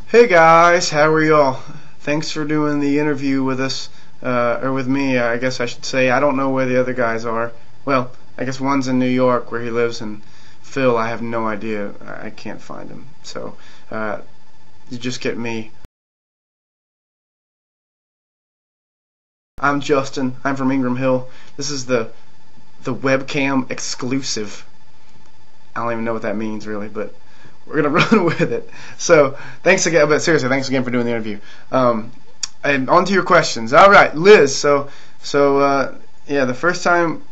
Hey guys, how are y'all? Thanks for doing the interview with us, or with me, I guess I should say. I don't know where the other guys are. Well, I guess one's in New York where he lives, and Phil, I have no idea. I can't find him. So, you just get me. I'm Justin. I'm from Ingram Hill. This is the WebCam exclusive. I don't even know what that means really, but we're gonna run with it. So thanks again, but seriously, thanks again for doing the interview. And on to your questions. All right, Liz. Yeah, the first time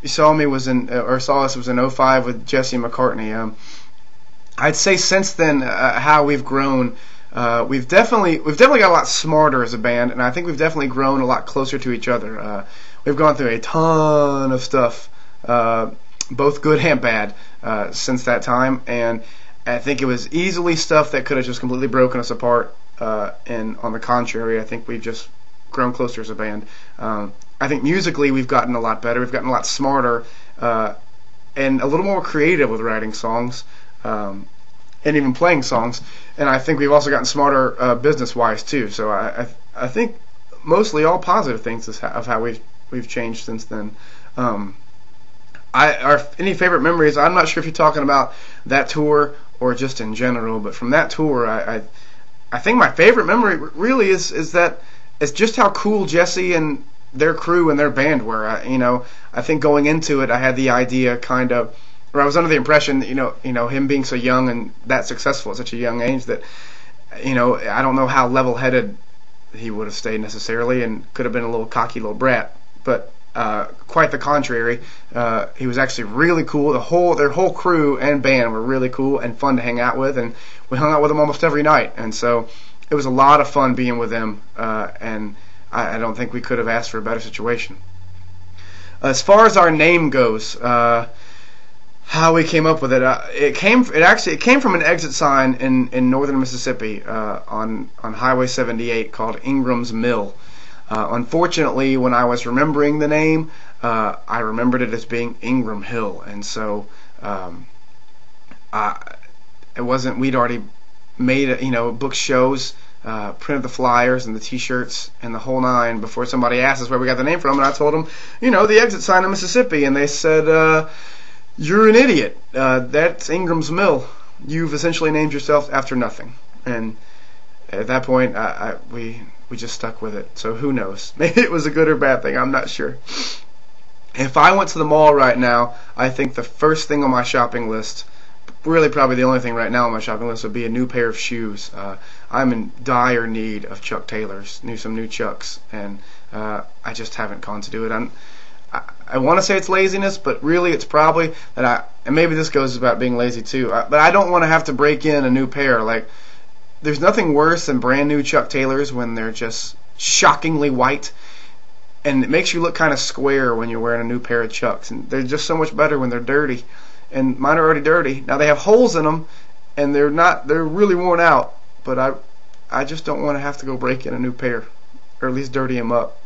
you saw me was or saw us was in '05 with Jesse McCartney. I'd say since then how we've grown. We've definitely got a lot smarter as a band, and I think we've definitely grown a lot closer to each other. We've gone through a ton of stuff, both good and bad, since that time, and I think it was easily stuff that could have just completely broken us apart. And on the contrary, I think we've just grown closer as a band. I think musically we've gotten a lot better. We've gotten a lot smarter, and a little more creative with writing songs. And even playing songs, and I think we've also gotten smarter business-wise too. So I think mostly all positive things of how we've changed since then. Any favorite memories? I'm not sure if you're talking about that tour or just in general, but from that tour, I think my favorite memory really is just how cool Jesse and their crew and their band were. I think going into it, I had the idea kind of. Or I was under the impression that, him being so young and that successful at such a young age that, I don't know how level-headed he would have stayed necessarily, and could have been a little cocky little brat. But quite the contrary, he was actually really cool. Their whole crew and band were really cool and fun to hang out with, and we hung out with them almost every night. And so it was a lot of fun being with them, and I don't think we could have asked for a better situation. As far as our name goes. How we came up with it? It came from an exit sign in northern Mississippi on Highway 78 called Ingram's Mill. Unfortunately, when I was remembering the name, I remembered it as being Ingram Hill, and so it wasn't. We'd already made booked shows, printed the flyers and the T-shirts and the whole nine before somebody asked us where we got the name from, and I told them, the exit sign in Mississippi, and they said. You're an idiot. That's Ingram's Mill. You've essentially named yourself after nothing. And at that point, we just stuck with it. So who knows? Maybe it was a good or bad thing. I'm not sure. If I went to the mall right now, I think the first thing on my shopping list, really probably the only thing right now on my shopping list, would be a new pair of shoes. I'm in dire need of Chuck Taylors, some new Chucks, and I just haven't gone to do it. I want to say it's laziness, but really it's probably that and maybe this goes about being lazy too, but I don't want to have to break in a new pair. Like, there's nothing worse than brand new Chuck Taylors when they're just shockingly white, and it makes you look kind of square when you're wearing a new pair of Chucks, and they're just so much better when they're dirty, and mine are already dirty. Now they have holes in them, and they're really worn out, but I just don't want to have to go break in a new pair, or at least dirty them up.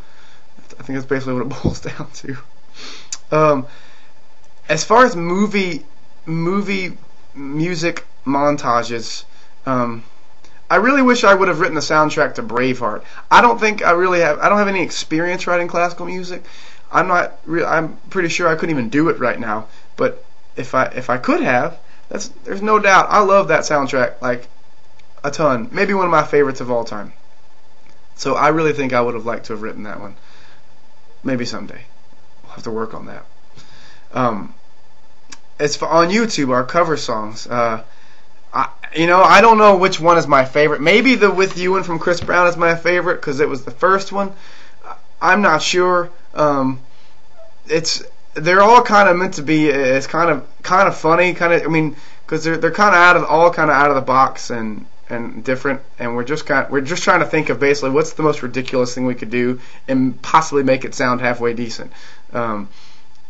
I think that's basically what it boils down to. As far as movie music montages, I really wish I would have written the soundtrack to Braveheart. I don't have any experience writing classical music. I'm pretty sure I couldn't even do it right now. But if I could have, there's no doubt. I love that soundtrack like a ton. Maybe one of my favorites of all time. So I really think I would have liked to have written that one. Maybe someday. We'll have to work on that. As for on YouTube, our cover songs. I don't know which one is my favorite. Maybe the With You and from Chris Brown is my favorite because it was the first one. I'm not sure. They're all kind of meant to be. It's kind of funny. Because they're kind of out of the box and different, and we're just trying to think of basically what's the most ridiculous thing we could do and possibly make it sound halfway decent.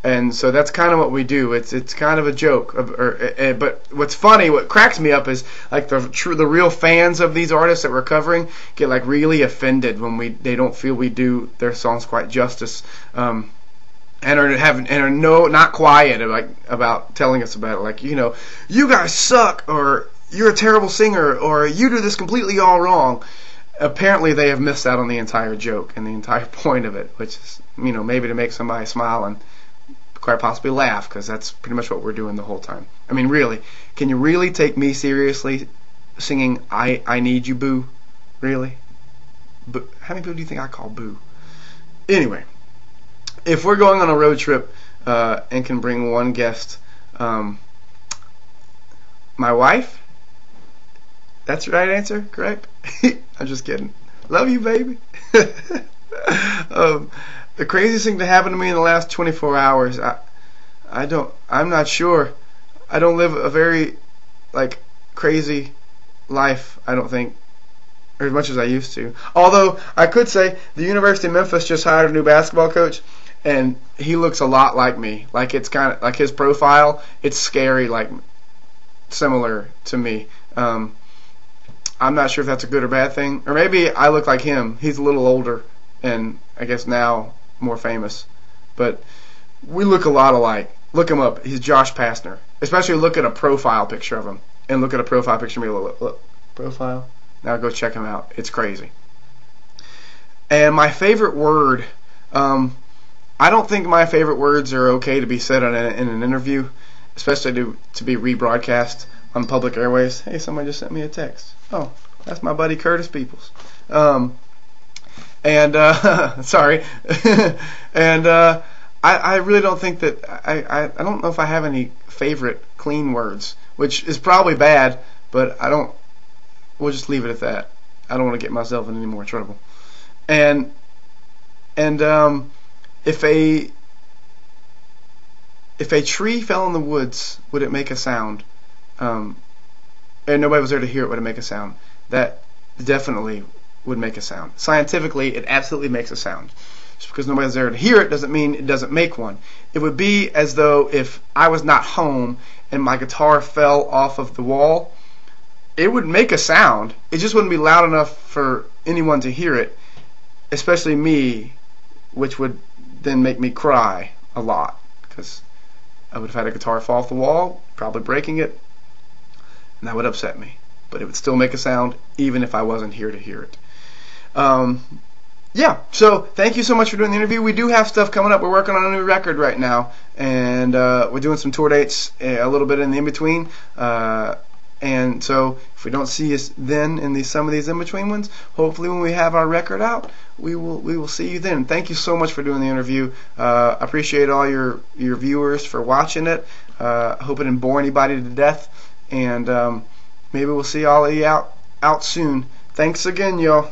And so that's kind of what we do. It's kind of a joke, but what's funny, what cracks me up is like the real fans of these artists that we're covering get like really offended when they don't feel we do their songs quite justice. And are not quiet about telling us about it. Like, you guys suck, or you're a terrible singer, or you do this completely all wrong. Apparently they have missed out on the entire joke and the entire point of it, which is, maybe to make somebody smile and quite possibly laugh, because that's pretty much what we're doing the whole time. I mean, really, can you really take me seriously singing I Need You, Boo? Really? How many people do you think I call Boo? Anyway, if we're going on a road trip and can bring one guest, my wife? That's the right answer, correct? I'm just kidding. Love you, baby. The craziest thing to happen to me in the last 24 hours, I'm not sure. I don't live a very, crazy life, I don't think, or as much as I used to. Although, I could say, the University of Memphis just hired a new basketball coach, and he looks a lot like me. Like, it's kind of, like his profile, it's scary, similar to me. I'm not sure if that's a good or bad thing. Or maybe I look like him. He's a little older, and I guess now more famous. But we look a lot alike. Look him up. He's Josh Pastner. Especially look at a profile picture of him. And look at a profile picture of me. Look. Profile. Now go check him out. It's crazy. And my favorite word, I don't think my favorite words are okay to be said in an interview, especially to be rebroadcast on public airways. Hey, somebody just sent me a text. Oh, that's my buddy Curtis Peoples. Sorry. And I really don't think that I don't know if I have any favorite clean words, which is probably bad, but we'll just leave it at that. I don't want to get myself in any more trouble. And if a tree fell in the woods, would it make a sound? And nobody was there to hear it, would it make a sound? That definitely would make a sound. Scientifically, it absolutely makes a sound. Just because nobody's there to hear it doesn't mean it doesn't make one. It would be as though if I was not home and my guitar fell off of the wall, it would make a sound. It just wouldn't be loud enough for anyone to hear it, especially me, which would then make me cry a lot, because I would have had a guitar fall off the wall, probably breaking it, and that would upset me. But it would still make a sound, even if I wasn't here to hear it. Yeah, so thank you so much for doing the interview. We do have stuff coming up. We're working on a new record right now, and we're doing some tour dates a little bit in the in-between. And so if we don't see us then in some of these in-between ones, hopefully when we have our record out, we will see you then. Thank you so much for doing the interview. I appreciate all your viewers for watching it. I hope it didn't bore anybody to death. And maybe we'll see all of you out soon. Thanks again, y'all.